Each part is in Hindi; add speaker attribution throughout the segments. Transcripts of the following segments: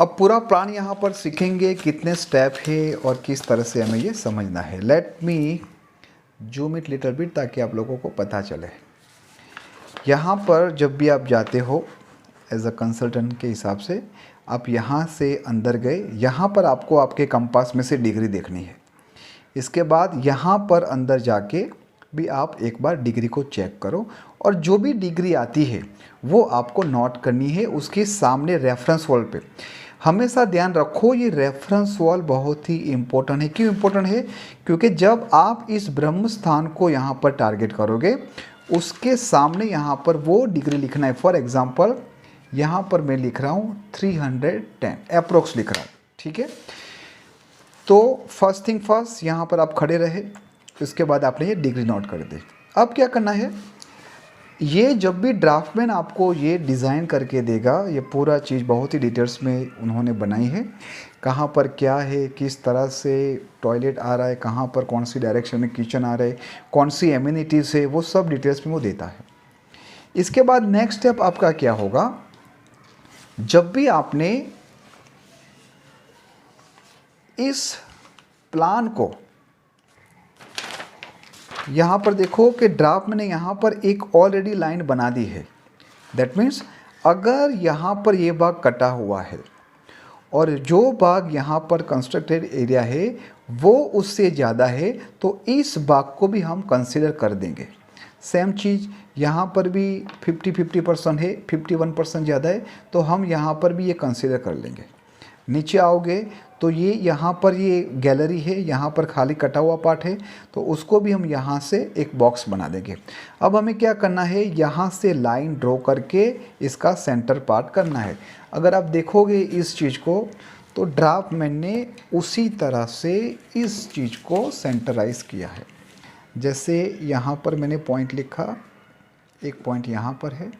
Speaker 1: अब पूरा प्लान यहाँ पर सीखेंगे, कितने स्टेप है और किस तरह से हमें ये समझना है। Let me zoom it little bit ताकि आप लोगों को पता चले। यहाँ पर जब भी आप जाते हो एज अ कंसल्टेंट के हिसाब से, आप यहाँ से अंदर गए, यहाँ पर आपको आपके कंपास में से डिग्री देखनी है। इसके बाद यहाँ पर अंदर जाके भी आप एक बार डिग्री को चेक करो और जो भी डिग्री आती है वो आपको नोट करनी है उसके सामने रेफरेंस वॉल पे। हमेशा ध्यान रखो ये रेफरेंस वॉल बहुत ही इम्पोर्टेंट है। क्यों इम्पोर्टेंट है? क्योंकि जब आप इस ब्रह्म स्थान को यहाँ पर टारगेट करोगे उसके सामने यहाँ पर वो डिग्री लिखना है। फॉर एग्जाम्पल यहाँ पर मैं लिख रहा हूँ 310 अप्रोक्स लिख रहा हूँ, ठीक है। तो फर्स्ट थिंग फर्स्ट यहाँ पर आप खड़े रहे, इसके बाद आपने ये डिग्री नोट कर दी। अब क्या करना है, ये जब भी ड्राफ्टमैन आपको ये डिज़ाइन करके देगा, ये पूरा चीज़ बहुत ही डिटेल्स में उन्होंने बनाई है, कहाँ पर क्या है, किस तरह से टॉयलेट आ रहा है, कहाँ पर कौन सी डायरेक्शन में किचन आ रहा है, कौन सी एमिनिटीज़ है, वो सब डिटेल्स में वो देता है। इसके बाद नेक्स्ट स्टेप आपका क्या होगा, जब भी आपने इस प्लान को यहाँ पर देखो कि ड्राफ्ट में यहाँ पर एक ऑलरेडी लाइन बना दी है। दैट मीन्स अगर यहाँ पर ये भाग कटा हुआ है और जो भाग यहाँ पर कंस्ट्रक्टेड एरिया है वो उससे ज़्यादा है तो इस भाग को भी हम कंसिडर कर देंगे। सेम चीज़ यहाँ पर भी 50-50% है, 51% ज़्यादा है तो हम यहाँ पर भी ये कंसिडर कर लेंगे। नीचे आओगे तो ये यहाँ पर ये गैलरी है, यहाँ पर खाली कटा हुआ पार्ट है तो उसको भी हम यहाँ से एक बॉक्स बना देंगे। अब हमें क्या करना है, यहाँ से लाइन ड्रॉ करके इसका सेंटर पार्ट करना है। अगर आप देखोगे इस चीज़ को तो ड्राफ्टमैन ने उसी तरह से इस चीज़ को सेंटराइज किया है। जैसे यहाँ पर मैंने पॉइंट लिखा, एक पॉइंट यहाँ पर है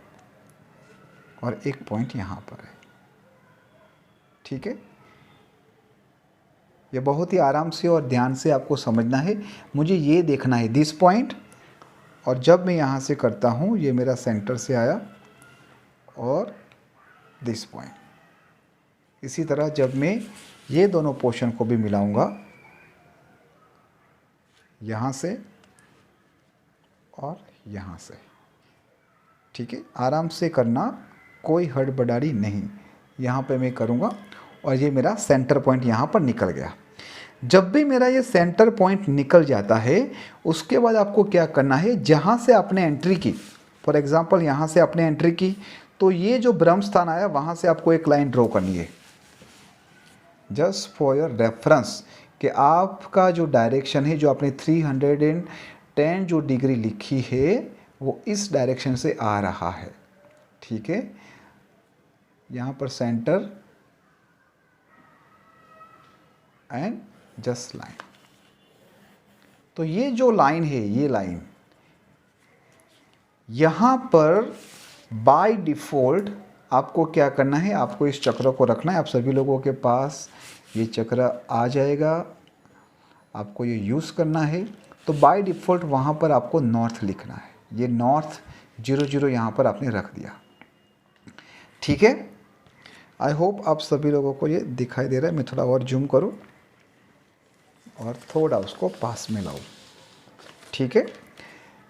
Speaker 1: और एक पॉइंट यहाँ पर है, ठीक है। ये बहुत ही आराम से और ध्यान से आपको समझना है। मुझे ये देखना है दिस पॉइंट, और जब मैं यहाँ से करता हूँ ये मेरा सेंटर से आया और दिस पॉइंट। इसी तरह जब मैं ये दोनों पोर्शन को भी मिलाऊंगा यहाँ से और यहाँ से, ठीक है। आराम से करना, कोई हड़बड़ाहट नहीं। यहाँ पे मैं करूँगा और ये मेरा सेंटर पॉइंट यहाँ पर निकल गया। जब भी मेरा ये सेंटर पॉइंट निकल जाता है उसके बाद आपको क्या करना है, जहाँ से आपने एंट्री की, फॉर एग्जांपल यहाँ से आपने एंट्री की तो ये जो ब्रह्म स्थान आया वहाँ से आपको एक लाइन ड्रॉ करनी है, जस्ट फॉर योर रेफरेंस कि आपका जो डायरेक्शन है, जो आपने 310 जो डिग्री लिखी है वो इस डायरेक्शन से आ रहा है, ठीक है। यहाँ पर सेंटर एंड जस्ट लाइन। तो ये जो लाइन है, ये लाइन यहाँ पर बाय डिफ़ॉल्ट आपको क्या करना है, आपको इस चक्र को रखना है। आप सभी लोगों के पास ये चक्र आ जाएगा, आपको ये यूज़ करना है। तो बाय डिफ़ॉल्ट वहाँ पर आपको नॉर्थ लिखना है। ये नॉर्थ 00 यहाँ पर आपने रख दिया, ठीक है। आई होप आप सभी लोगों को ये दिखाई दे रहा है। मैं थोड़ा और जूम करूँ और थोड़ा उसको पास में लाऊं, ठीक है।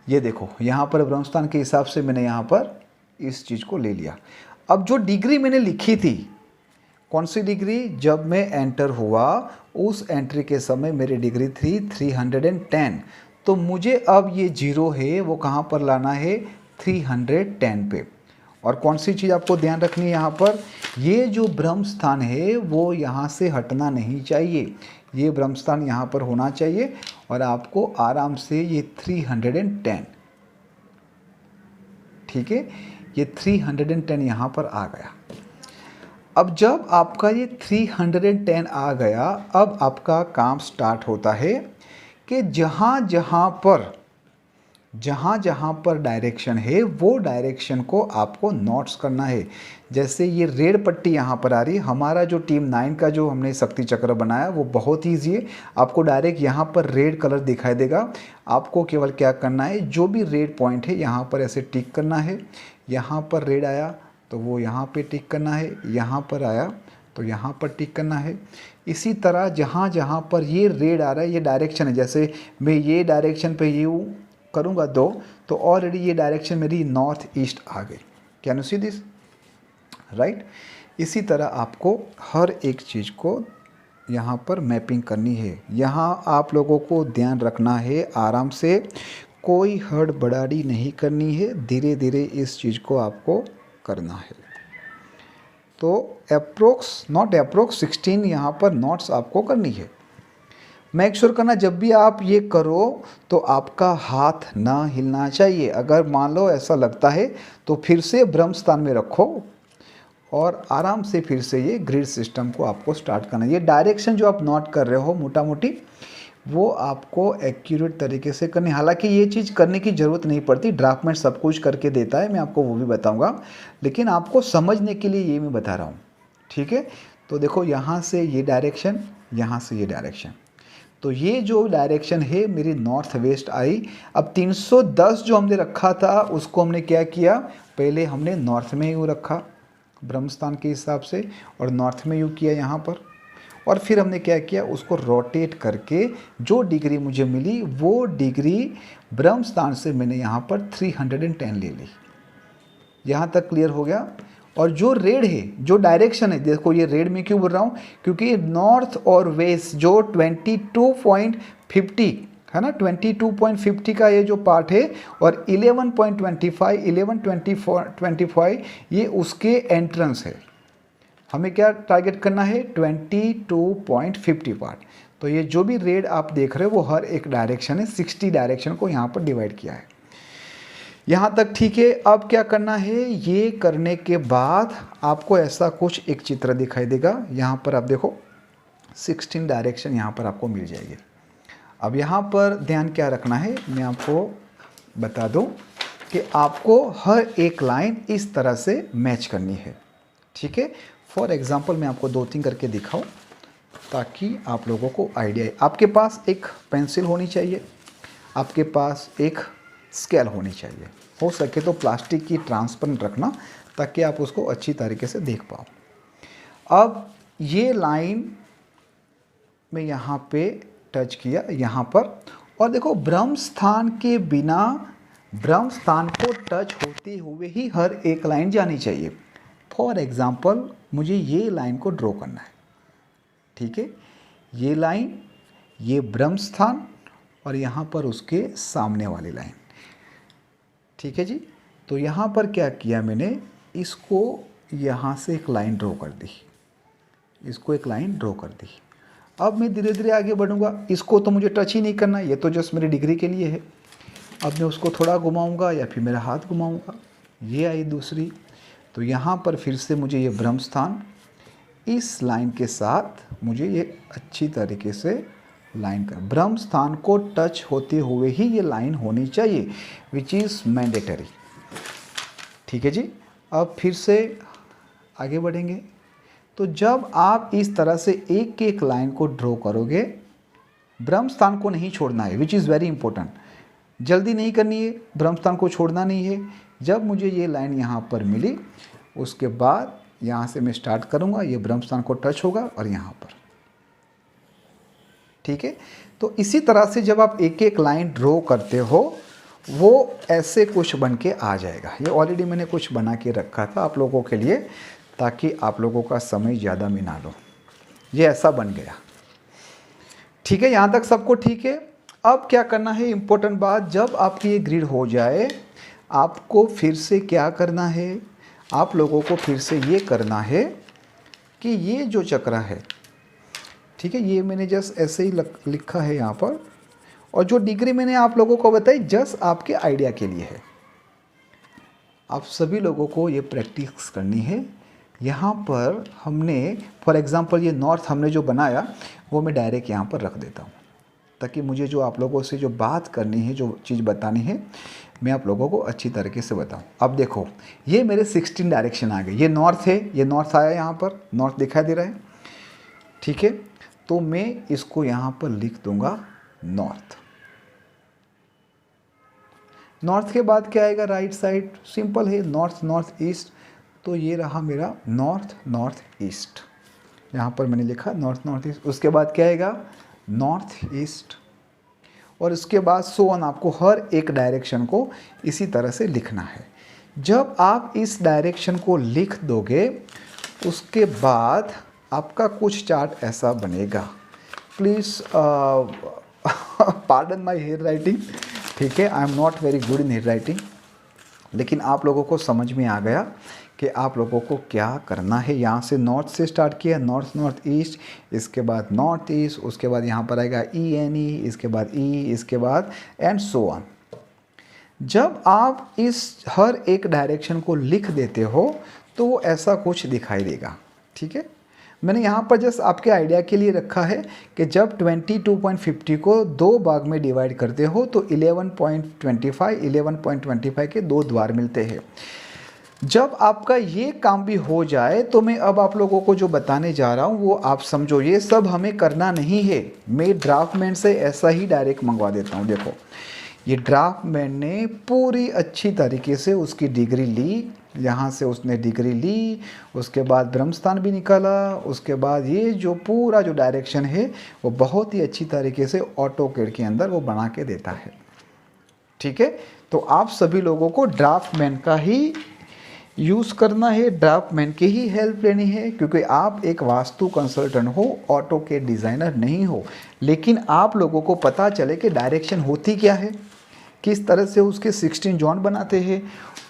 Speaker 1: ये देखो यहाँ पर ब्रह्मस्थान के हिसाब से मैंने यहाँ पर इस चीज़ को ले लिया। अब जो डिग्री मैंने लिखी थी, कौन सी डिग्री, जब मैं एंटर हुआ उस एंट्री के समय मेरी डिग्री थी 310। तो मुझे अब ये 0 है वो कहाँ पर लाना है, 310 पे। और कौन सी चीज़ आपको ध्यान रखनी है यहाँ पर, ये जो ब्रह्म स्थान है वो यहाँ से हटना नहीं चाहिए, ये ब्रह्म स्थान यहाँ पर होना चाहिए और आपको आराम से ये 310, ठीक है, ये 310 यहाँ पर आ गया। अब जब आपका ये 310 आ गया, अब आपका काम स्टार्ट होता है कि जहाँ जहाँ पर डायरेक्शन है वो डायरेक्शन को आपको नोट्स करना है। जैसे ये रेड पट्टी यहाँ पर आ रही है, हमारा जो टीम 9 का जो हमने शक्ति चक्र बनाया वो बहुत ईजी है। आपको डायरेक्ट यहाँ पर रेड कलर दिखाई देगा। आपको केवल क्या करना है, जो भी रेड पॉइंट है यहाँ पर ऐसे टिक करना है। यहाँ पर रेड आया तो वो यहाँ पे टिक करना है, यहाँ पर आया तो यहाँ पर टिक करना है। इसी तरह जहाँ जहाँ पर ये रेड आ रहा है, ये डायरेक्शन है, जैसे मैं ये डायरेक्शन पे यू करूँगा दो, तो ऑलरेडी ये डायरेक्शन मेरी नॉर्थ ईस्ट आ गई। Can you see this, right. इसी तरह आपको हर एक चीज़ को यहाँ पर मैपिंग करनी है। यहाँ आप लोगों को ध्यान रखना है, आराम से, कोई हड़बड़ाहट नहीं करनी है, धीरे धीरे इस चीज़ को आपको करना है। तो अप्रोक्स, नॉट अप्रोक्स 16 यहाँ पर नॉट्स आपको करनी है। मेक श्योर करना जब भी आप ये करो तो आपका हाथ ना हिलना चाहिए। अगर मान लो ऐसा लगता है तो फिर से ब्रह्म स्थान में रखो और आराम से फिर से ये ग्रिड सिस्टम को आपको स्टार्ट करना है। ये डायरेक्शन जो आप नोट कर रहे हो मोटा मोटी, वो आपको एक्यूरेट तरीके से करनी। हालांकि ये चीज़ करने की ज़रूरत नहीं पड़ती, ड्राफ्टमेंट सब कुछ करके देता है, मैं आपको वो भी बताऊंगा, लेकिन आपको समझने के लिए ये मैं बता रहा हूँ, ठीक है। तो देखो यहाँ से ये डायरेक्शन, यहाँ से ये डायरेक्शन, तो ये जो डायरेक्शन है मेरी नॉर्थ वेस्ट आई। अब 310 जो हमने रखा था उसको हमने क्या किया, पहले हमने नॉर्थ में यूँ रखा ब्रह्मस्थान के हिसाब से, और नॉर्थ में यूँ किया यहाँ पर, और फिर हमने क्या किया, उसको रोटेट करके जो डिग्री मुझे मिली वो डिग्री ब्रह्म स्थान से मैंने यहाँ पर 310 ले ली। यहाँ तक क्लियर हो गया। और जो रेड है, जो डायरेक्शन है, देखो ये रेड में क्यों बोल रहा हूँ, क्योंकि नॉर्थ और वेस्ट जो 22.50 है ना, 22.50 का ये जो पार्ट है, और 11.25, 11.25 ये उसके एंट्रेंस है। हमें क्या टारगेट करना है, 22.50 पार्ट। तो ये जो भी रेड आप देख रहे हो वो हर एक डायरेक्शन है, 60 डायरेक्शन को यहाँ पर डिवाइड किया है। यहाँ तक ठीक है। अब क्या करना है, ये करने के बाद आपको ऐसा कुछ एक चित्र दिखाई देगा। यहाँ पर आप देखो 16 डायरेक्शन यहाँ पर आपको मिल जाएगी। अब यहाँ पर ध्यान क्या रखना है, मैं आपको बता दूँ कि आपको हर एक लाइन इस तरह से मैच करनी है, ठीक है। फॉर एग्ज़ाम्पल मैं आपको 2-3 करके दिखाऊं ताकि आप लोगों को आइडिया है। आपके पास एक पेंसिल होनी चाहिए, आपके पास एक स्केल होनी चाहिए, हो सके तो प्लास्टिक की ट्रांसपेरेंट रखना ताकि आप उसको अच्छी तरीके से देख पाओ। अब ये लाइन में यहाँ पे टच किया यहाँ पर, और देखो ब्रह्म स्थान के बिना ब्रह्म स्थान को टच होते हुए ही हर एक लाइन जानी चाहिए। फॉर एग्ज़ाम्पल मुझे ये लाइन को ड्रॉ करना है, ठीक है। ये लाइन, ये ब्रह्म स्थान, और यहाँ पर उसके सामने वाली लाइन, ठीक है जी। तो यहाँ पर क्या किया मैंने, इसको यहाँ से एक लाइन ड्रॉ कर दी, इसको एक लाइन ड्रॉ कर दी। अब मैं धीरे धीरे आगे बढ़ूँगा। इसको तो मुझे टच ही नहीं करना, ये तो जस्ट मेरी डिग्री के लिए है। अब मैं उसको थोड़ा घुमाऊँगा या फिर मेरा हाथ घुमाऊँगा, ये आई दूसरी। तो यहाँ पर फिर से मुझे ये ब्रह्म स्थान, इस लाइन के साथ मुझे ये अच्छी तरीके से लाइन कर, ब्रह्म स्थान को टच होते हुए ही ये लाइन होनी चाहिए, विच इज़ मैंडेटरी, ठीक है जी। अब फिर से आगे बढ़ेंगे। तो जब आप इस तरह से एक एक लाइन को ड्रॉ करोगे, ब्रह्म स्थान को नहीं छोड़ना है, विच इज़ वेरी इंपॉर्टेंट। जल्दी नहीं करनी है, ब्रह्म स्थान को छोड़ना नहीं है। जब मुझे ये लाइन यहाँ पर मिली, उसके बाद यहाँ से मैं स्टार्ट करूँगा, ये ब्रह्म स्थान को टच होगा और यहाँ पर, ठीक है। तो इसी तरह से जब आप एक एक लाइन ड्रॉ करते हो वो ऐसे कुछ बन के आ जाएगा। ये ऑलरेडी मैंने कुछ बना के रखा था आप लोगों के लिए, ताकि आप लोगों का समय ज़्यादा में ना लो। ये ऐसा बन गया, ठीक है। यहाँ तक सबको ठीक है। अब क्या करना है, इम्पोर्टेंट बात, जब आपकी ये ग्रिड हो जाए आपको फिर से क्या करना है, आप लोगों को फिर से ये करना है कि ये जो चक्र है, ठीक है, ये मैंने जस्ट ऐसे ही लिखा है यहाँ पर, और जो डिग्री मैंने आप लोगों को बताई जस्ट आपके आइडिया के लिए है। आप सभी लोगों को ये प्रैक्टिस करनी है। यहाँ पर हमने फॉर एग्ज़ाम्पल ये नॉर्थ हमने जो बनाया वो मैं डायरेक्ट यहाँ पर रख देता हूँ, ताकि मुझे जो आप लोगों से जो बात करनी है, जो चीज़ बतानी है, मैं आप लोगों को अच्छी तरीके से बताऊं। अब देखो ये मेरे 16 डायरेक्शन आ गए। ये नॉर्थ है, ये नॉर्थ आया, यहाँ पर नॉर्थ दिखाई दे रहा है, ठीक है। तो मैं इसको यहाँ पर लिख दूंगा नॉर्थ। नॉर्थ के बाद क्या आएगा, राइट साइड, सिंपल है, नॉर्थ नॉर्थ ईस्ट। तो ये रहा मेरा नॉर्थ नॉर्थ ईस्ट, यहाँ पर मैंने लिखा नॉर्थ नॉर्थ ईस्ट, उसके बाद क्या आएगा नॉर्थ ईस्ट, और उसके बाद सो ऑन। आपको हर एक डायरेक्शन को इसी तरह से लिखना है। जब आप इस डायरेक्शन को लिख दोगे उसके बाद आपका कुछ चार्ट ऐसा बनेगा। Please pardon my hair writing, ठीक है, I am not very good in hair writing, लेकिन आप लोगों को समझ में आ गया कि आप लोगों को क्या करना है। यहाँ से नॉर्थ से स्टार्ट किया, नॉर्थ नॉर्थ ईस्ट, इसके बाद नॉर्थ ईस्ट, उसके बाद यहाँ पर आएगा ENE, इसके बाद E, इसके बाद एंड सो ऑन। जब आप इस हर एक डायरेक्शन को लिख देते हो तो वो ऐसा कुछ दिखाई देगा, ठीक है। मैंने यहाँ पर जस्ट आपके आइडिया के लिए रखा है कि जब 22.50 को दो भाग में डिवाइड करते हो तो 11.25 के दो द्वार मिलते हैं। जब आपका ये काम भी हो जाए तो मैं अब आप लोगों को जो बताने जा रहा हूँ वो आप समझो। ये सब हमें करना नहीं है, मैं ड्राफ्टमैन से ऐसा ही डायरेक्ट मंगवा देता हूँ। देखो ये ड्राफ्टमैन ने पूरी अच्छी तरीके से उसकी डिग्री ली, यहाँ से उसने डिग्री ली, उसके बाद ब्रह्मस्थान भी निकाला, उसके बाद ये जो पूरा जो डायरेक्शन है वो बहुत ही अच्छी तरीके से ऑटोकैड के अंदर वो बना के देता है, ठीक है। तो आप सभी लोगों को ड्राफ्टमैन का ही यूज़ करना है, ड्राफ्टमैन की ही हेल्प लेनी है, क्योंकि आप एक वास्तु कंसल्टेंट हो, ऑटोकैड डिज़ाइनर नहीं हो। लेकिन आप लोगों को पता चले कि डायरेक्शन होती क्या है, किस तरह से उसके 16 जोन बनाते हैं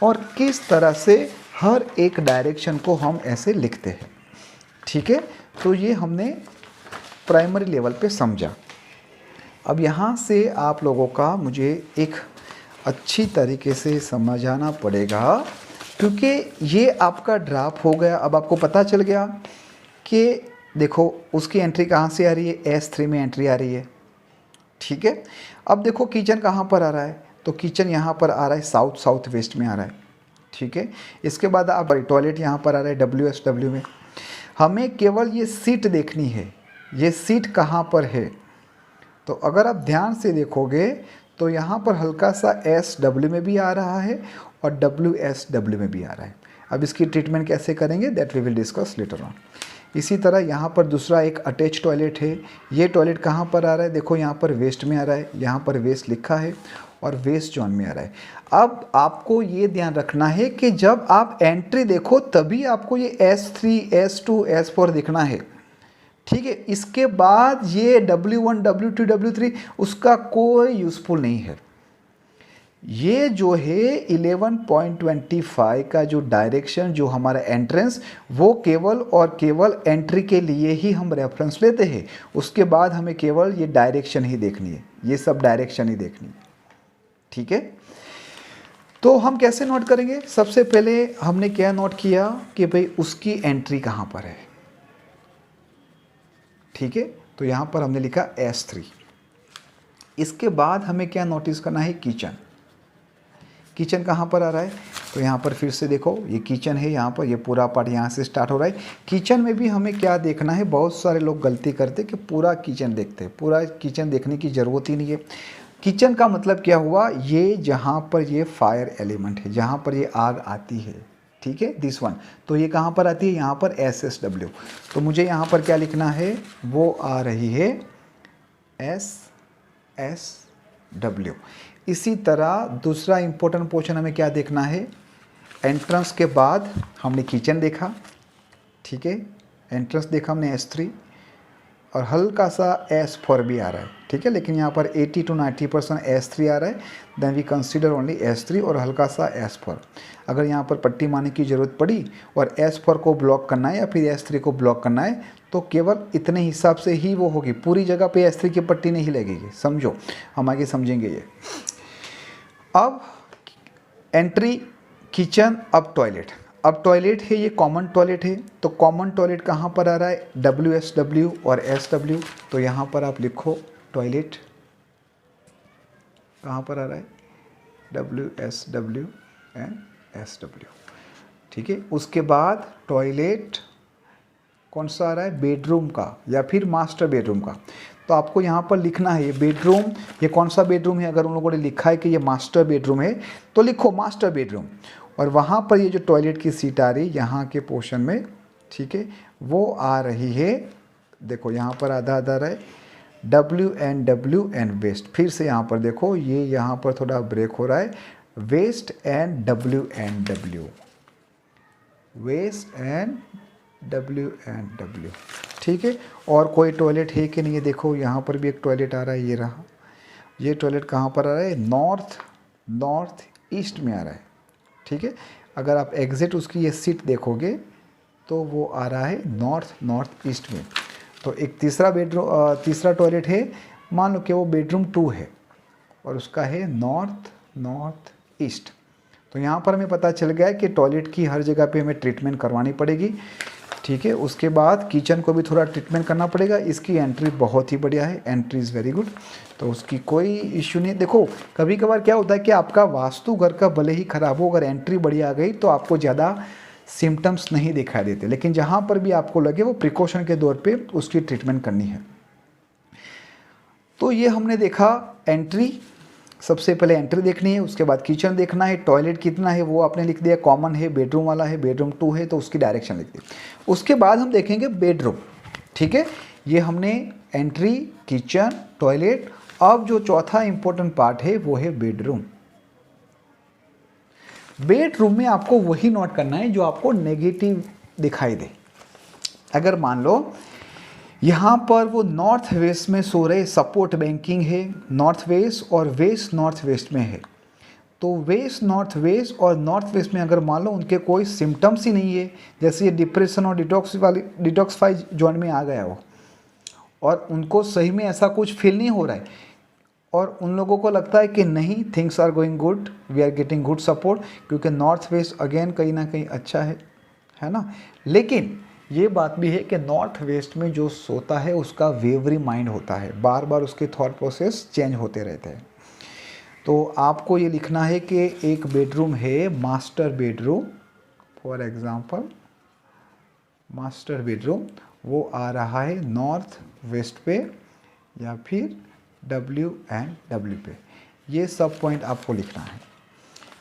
Speaker 1: और किस तरह से हर एक डायरेक्शन को हम ऐसे लिखते हैं, ठीक है। तो ये हमने प्राइमरी लेवल पे समझा। अब यहाँ से आप लोगों का मुझे एक अच्छी तरीके से समझाना पड़ेगा, क्योंकि ये आपका ड्राफ्ट हो गया। अब आपको पता चल गया कि देखो उसकी एंट्री कहाँ से आ रही है, S3 में एंट्री आ रही है, ठीक है। अब देखो किचन कहाँ पर आ रहा है, तो किचन यहाँ पर आ रहा है साउथ साउथ वेस्ट में आ रहा है, ठीक है। इसके बाद आप टॉयलेट यहाँ पर आ रहा है WSW में। हमें केवल ये सीट देखनी है, ये सीट कहाँ पर है। तो अगर आप ध्यान से देखोगे तो यहाँ पर हल्का सा SW में भी आ रहा है और WSW में भी आ रहा है। अब इसकी ट्रीटमेंट कैसे करेंगे that we will discuss later on. इसी तरह यहाँ पर दूसरा एक अटैच टॉयलेट है। ये टॉयलेट कहाँ पर आ रहा है, देखो यहाँ पर वेस्ट में आ रहा है, यहाँ पर वेस्ट लिखा है और वेस्ट जोन में आ रहा है। अब आपको ये ध्यान रखना है कि जब आप एंट्री देखो तभी आपको ये S3, S2, S4 दिखना है, ठीक है। इसके बाद ये W1, W2, W3 उसका कोई यूज़फुल नहीं है। ये जो है 11.25 का जो डायरेक्शन जो हमारा एंट्रेंस, वो केवल और केवल एंट्री के लिए ही हम रेफरेंस लेते हैं। उसके बाद हमें केवल ये डायरेक्शन ही देखनी है, ये सब डायरेक्शन ही देखनी है, ठीक है। तो हम कैसे नोट करेंगे, सबसे पहले हमने क्या नोट किया कि भाई उसकी एंट्री कहाँ पर है, ठीक है। तो यहाँ पर हमने लिखा S3। इसके बाद हमें क्या नोटिस करना है, किचन। किचन कहाँ पर आ रहा है, तो यहाँ पर फिर से देखो ये किचन है, यहाँ पर ये पूरा पार्ट यहाँ से स्टार्ट हो रहा है। किचन में भी हमें क्या देखना है, बहुत सारे लोग गलती करते कि पूरा किचन देखते हैं। पूरा किचन देखने की ज़रूरत ही नहीं है। किचन का मतलब क्या हुआ, ये जहाँ पर ये फायर एलिमेंट है, जहाँ पर ये आग आती है, ठीक है, दिस वन। तो ये कहाँ पर आती है, यहाँ पर SSW। तो मुझे यहाँ पर क्या लिखना है, वो आ रही है SSW। इसी तरह दूसरा इंपॉर्टेंट पोर्शन हमें क्या देखना है, एंट्रेंस के बाद हमने किचन देखा, ठीक है, एंट्रेंस देखा हमने S3 और हल्का सा S4 भी आ रहा है, ठीक है। लेकिन यहाँ पर 80 to 90% S3 आ रहा है, then we consider only S3 और हल्का सा S4। अगर यहाँ पर पट्टी मारने की ज़रूरत पड़ी और S4 को ब्लॉक करना है या फिर S3 को ब्लॉक करना है तो केवल इतने हिसाब से ही वो होगी, पूरी जगह पे S3 की पट्टी नहीं लगेगी, समझो, हम आगे समझेंगे ये। अब एंट्री किचन, अब टॉयलेट। अब टॉयलेट है, ये कॉमन टॉयलेट है, तो कॉमन टॉयलेट कहाँ पर आ रहा है, WSW और SW। तो यहाँ पर आप लिखो टॉयलेट कहाँ पर आ रहा है, WSW एंड SW, ठीक है। उसके बाद टॉयलेट कौन सा आ रहा है, बेडरूम का या फिर मास्टर बेडरूम का। तो आपको यहाँ पर लिखना है ये बेडरूम, ये कौन सा बेडरूम है। अगर उन लोगों ने लिखा है कि ये मास्टर बेडरूम है तो लिखो मास्टर बेडरूम, और वहाँ पर ये जो टॉयलेट की सीट आ रही है यहाँ के पोर्शन में ठीक है, वो आ रही है, देखो यहाँ पर आधा आधा रहे, W वेस्ट। फिर से यहाँ पर देखो, ये यहाँ पर थोड़ा ब्रेक हो रहा है, west and W, west and W। ठीक है, और कोई टॉयलेट है कि नहीं, ये देखो यहाँ पर भी एक टॉयलेट आ रहा है, ये रहा। ये टॉयलेट कहाँ पर आ रहा है, नॉर्थ ईस्ट में आ रहा है। ठीक है, अगर आप एग्जिट उसकी ये सीट देखोगे तो वो आ रहा है नॉर्थ ईस्ट में। तो एक तीसरा टॉयलेट है, मान लो कि वो बेडरूम 2 है और उसका है नॉर्थ ईस्ट। तो यहाँ पर हमें पता चल गया है कि टॉयलेट की हर जगह पे हमें ट्रीटमेंट करवानी पड़ेगी। ठीक है, उसके बाद किचन को भी थोड़ा ट्रीटमेंट करना पड़ेगा। इसकी एंट्री बहुत ही बढ़िया है, एंट्री इज़ वेरी गुड, तो उसकी कोई इश्यू नहीं है। देखो कभी कभार क्या होता है कि आपका वास्तु घर का भले ही ख़राब हो, अगर एंट्री बढ़िया आ गई तो आपको ज़्यादा सिम्टम्स नहीं दिखाई देते, लेकिन जहाँ पर भी आपको लगे वो प्रिकॉशन के तौर पे उसकी ट्रीटमेंट करनी है। तो ये हमने देखा एंट्री, सबसे पहले एंट्री देखनी है, उसके बाद किचन देखना है, टॉयलेट कितना है वो आपने लिख दिया, कॉमन है, बेडरूम वाला है, बेडरूम 2 है तो उसकी डायरेक्शन लिख दी। उसके बाद हम देखेंगे बेडरूम। ठीक है, ये हमने एंट्री, किचन, टॉयलेट। अब जो चौथा इंपॉर्टेंट पार्ट है वो है बेडरूम। बेडरूम में आपको वही नोट करना है जो आपको नेगेटिव दिखाई दे। अगर मान लो यहाँ पर वो नॉर्थ वेस्ट में सो रहे, सपोर्ट बैंकिंग है नॉर्थ वेस्ट और वेस्ट नॉर्थ वेस्ट में है, तो वेस्ट नॉर्थ वेस्ट और नॉर्थ वेस्ट में अगर मान लो उनके कोई सिम्टम्स ही नहीं है, जैसे ये डिप्रेशन और डिटॉक्सिफाई जोन में आ गया हो और उनको सही में ऐसा कुछ फील नहीं हो रहा है और उन लोगों को लगता है कि नहीं things are going good, we are getting good support, क्योंकि नॉर्थ वेस्ट अगेन कहीं ना कहीं अच्छा है ना। लेकिन ये बात भी है कि नॉर्थ वेस्ट में जो सोता है उसका वेवरी माइंड होता है, बार बार उसके थॉट प्रोसेस चेंज होते रहते हैं। तो आपको ये लिखना है कि एक बेडरूम है master bedroom, for example master bedroom, वो आ रहा है नॉर्थ वेस्ट पे या फिर W पे। ये सब पॉइंट आपको लिखना है।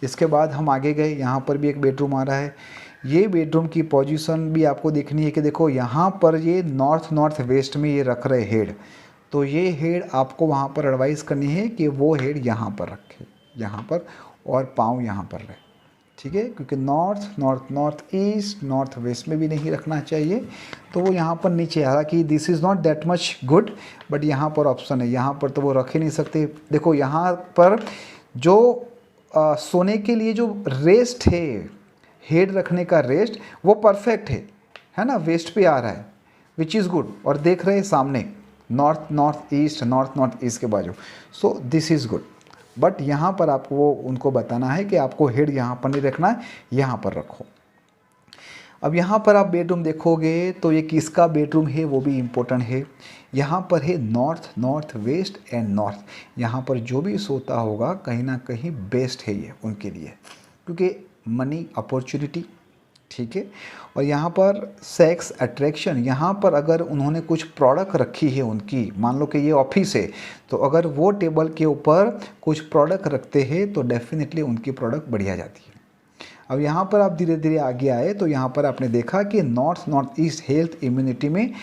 Speaker 1: इसके बाद हम आगे गए, यहाँ पर भी एक बेडरूम आ रहा है। ये बेडरूम की पोजीशन भी आपको देखनी है कि देखो यहाँ पर ये नॉर्थ वेस्ट में ये रख रहे हेड, तो ये हेड आपको वहाँ पर एडवाइस करनी है कि वो हेड यहाँ पर रखे, यहाँ पर, और पाँव यहाँ पर रहे। ठीक है, क्योंकि नॉर्थ ईस्ट नॉर्थ वेस्ट में भी नहीं रखना चाहिए, तो वो यहाँ पर नीचे, हालांकि this is not that much good, but यहाँ पर ऑप्शन है, यहाँ पर तो वो रख ही नहीं सकते। देखो यहाँ पर जो सोने के लिए जो रेस्ट है, हेड रखने का रेस्ट, वो परफेक्ट है ना, वेस्ट पे आ रहा है, विच इज़ गुड, और देख रहे हैं सामने नॉर्थ ईस्ट के बाजू, so this is good. But यहाँ पर आपको वो उनको बताना है कि आपको हेड यहाँ पर नहीं रखना है, यहाँ पर रखो। अब यहाँ पर आप बेडरूम देखोगे तो ये किसका बेडरूम है वो भी इम्पोर्टेंट है। यहाँ पर है नॉर्थ वेस्ट एंड नॉर्थ, यहाँ पर जो भी सोता होगा कहीं ना कहीं बेस्ट है ये उनके लिए, क्योंकि मनी अपॉर्चुनिटी, ठीक है। और यहाँ पर सेक्स अट्रैक्शन, यहाँ पर अगर उन्होंने कुछ प्रोडक्ट रखी है उनकी, मान लो कि ये ऑफिस है, तो अगर वो टेबल के ऊपर कुछ प्रोडक्ट रखते हैं तो डेफिनेटली उनकी प्रोडक्ट बढ़िया जाती है। अब यहाँ पर आप धीरे धीरे आगे आए तो यहाँ पर आपने देखा कि नॉर्थ ईस्ट हेल्थ इम्यूनिटी में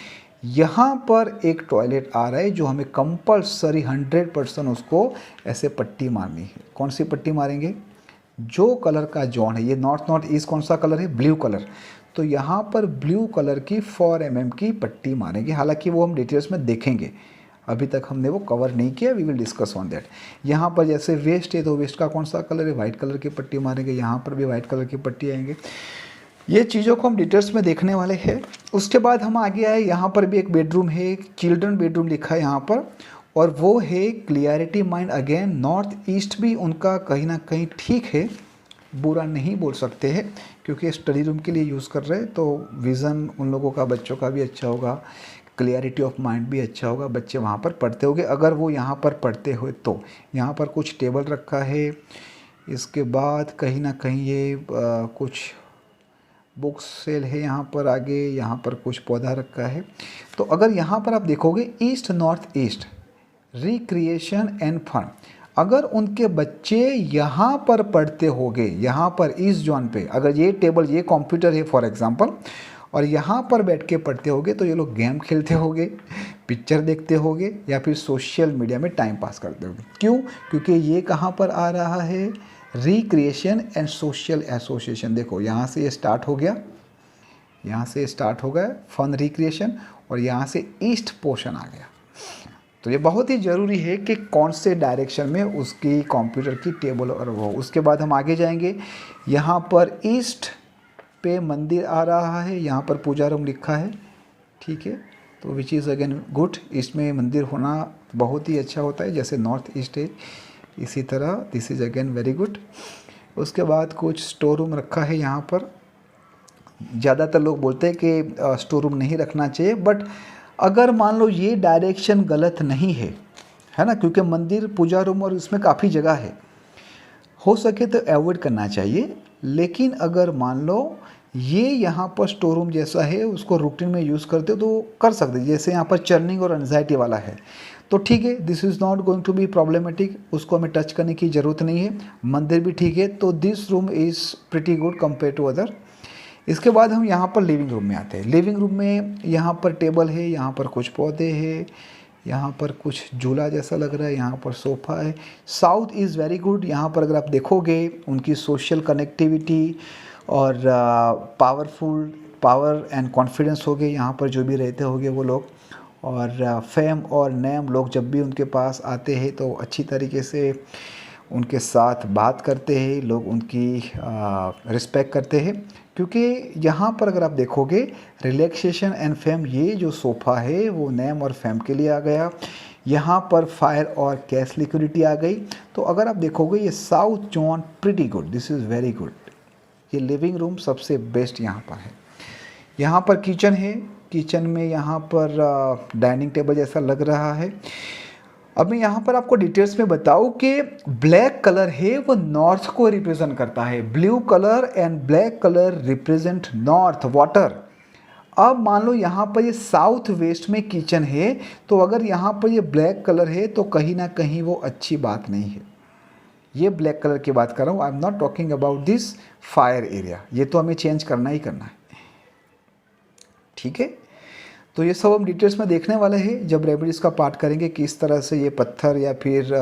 Speaker 1: यहाँ पर एक टॉयलेट आ रहा है जो हमें कंपल्सरी 100% उसको ऐसे पट्टी मारनी है। कौन सी पट्टी मारेंगे, जो कलर का जोन है, ये नॉर्थ ईस्ट कौन सा कलर है, ब्लू कलर, तो यहाँ पर ब्लू कलर की 4 mm की पट्टी मारेंगे। हालांकि वो हम डिटेल्स में देखेंगे, अभी तक हमने वो कवर नहीं किया, we will discuss on that. यहाँ पर जैसे वेस्ट है तो वेस्ट का कौन सा कलर है, वाइट कलर की पट्टी मारेंगे, यहाँ पर भी वाइट कलर की पट्टी आएंगे। ये चीज़ों को हम डिटेल्स में देखने वाले हैं। उसके बाद हम आगे आए, यहाँ पर भी एक बेडरूम है, चिल्ड्रन बेडरूम लिखा है यहाँ पर, और वो है clarity mind. Again north east भी उनका कहीं ना कहीं ठीक है, बुरा नहीं बोल सकते हैं, क्योंकि स्टडी रूम के लिए यूज़ कर रहे हैं, तो विज़न उन लोगों का, बच्चों का भी अच्छा होगा, क्लियरिटी ऑफ माइंड भी अच्छा होगा, बच्चे वहाँ पर पढ़ते होंगे अगर वो यहाँ पर पढ़ते हुए। तो यहाँ पर कुछ टेबल रखा है, इसके बाद कहीं ना कहीं ये कुछ बुक्स सेल है यहाँ पर आगे, यहाँ पर कुछ पौधा रखा है। तो अगर यहाँ पर आप देखोगे east north east recreation and fun, अगर उनके बच्चे यहाँ पर पढ़ते होंगे, यहाँ पर इस जोन पे, अगर ये टेबल, ये कंप्यूटर है फॉर एग्जांपल, और यहाँ पर बैठ के पढ़ते होगे तो ये लोग गेम खेलते होगे, पिक्चर देखते होगे या फिर सोशल मीडिया में टाइम पास करते होगे। क्यों? क्योंकि ये कहाँ पर आ रहा है, रिक्रिएशन एंड सोशल एसोसिएशन। देखो यहाँ से ये स्टार्ट हो गया, यहाँ से स्टार्ट हो गया फन रिक्रिएशन, और यहाँ से ईस्ट पोर्शन आ गया। तो ये बहुत ही ज़रूरी है कि कौन से डायरेक्शन में उसकी कंप्यूटर की टेबल और वो। उसके बाद हम आगे जाएंगे, यहाँ पर ईस्ट पे मंदिर आ रहा है, यहाँ पर पूजा रूम लिखा है, ठीक है। तो विच इज़ अगेन गुड, इसमें मंदिर होना बहुत ही अच्छा होता है, जैसे नॉर्थ ईस्ट है इसी तरह, this is again very good. उसके बाद कुछ स्टोर रूम रखा है यहाँ पर। ज़्यादातर लोग बोलते हैं कि स्टोर रूम नहीं रखना चाहिए, बट अगर मान लो ये डायरेक्शन गलत नहीं है ना, क्योंकि मंदिर, पूजा रूम और इसमें काफ़ी जगह है, हो सके तो अवॉइड करना चाहिए। लेकिन अगर मान लो ये यहाँ पर स्टोर रूम जैसा है, उसको रूटीन में यूज़ करते हो तो कर सकते, जैसे यहाँ पर चर्निंग और एंजाइटी वाला है तो ठीक है, this is not going to be problematic, उसको हमें टच करने की ज़रूरत नहीं है। मंदिर भी ठीक है, तो this room is pretty good compare to other. इसके बाद हम यहाँ पर लिविंग रूम में आते हैं। लिविंग रूम में यहाँ पर टेबल है, यहाँ पर कुछ पौधे हैं, यहाँ पर कुछ झूला जैसा लग रहा है, यहाँ पर सोफ़ा है। South is very good. यहाँ पर अगर आप देखोगे उनकी सोशल कनेक्टिविटी और पावरफुल, पावर एंड कॉन्फिडेंस हो गए यहाँ पर जो भी रहते होंगे वो लोग, और फेम और नेम लोग जब भी उनके पास आते हैं तो अच्छी तरीके से उनके साथ बात करते हैं, लोग उनकी रिस्पेक्ट करते हैं। क्योंकि यहाँ पर अगर आप देखोगे रिलैक्सेशन एंड फेम, ये जो सोफ़ा है वो नेम और फेम के लिए आ गया। यहाँ पर फायर और कैश लिक्विडिटी आ गई। तो अगर आप देखोगे ये south zone pretty good, this is very good. ये लिविंग रूम सबसे बेस्ट यहाँ पर है। यहाँ पर किचन है, किचन में यहाँ पर डाइनिंग टेबल जैसा लग रहा है। अब मैं यहाँ पर आपको डिटेल्स में बताऊँ कि ब्लैक कलर है वो नॉर्थ को रिप्रेजेंट करता है। Blue colour and black colour represent north, water. अब मान लो यहाँ पर ये साउथ वेस्ट में किचन है, तो अगर यहाँ पर ये ब्लैक कलर है तो कहीं ना कहीं वो अच्छी बात नहीं है। ये ब्लैक कलर की बात कर रहा हूँ, आई am not talking about this fire area. ये तो हमें चेंज करना ही करना है, ठीक है। तो ये सब हम डिटेल्स में देखने वाले हैं जब रेमेडीज का पार्ट करेंगे, किस तरह से ये पत्थर या फिर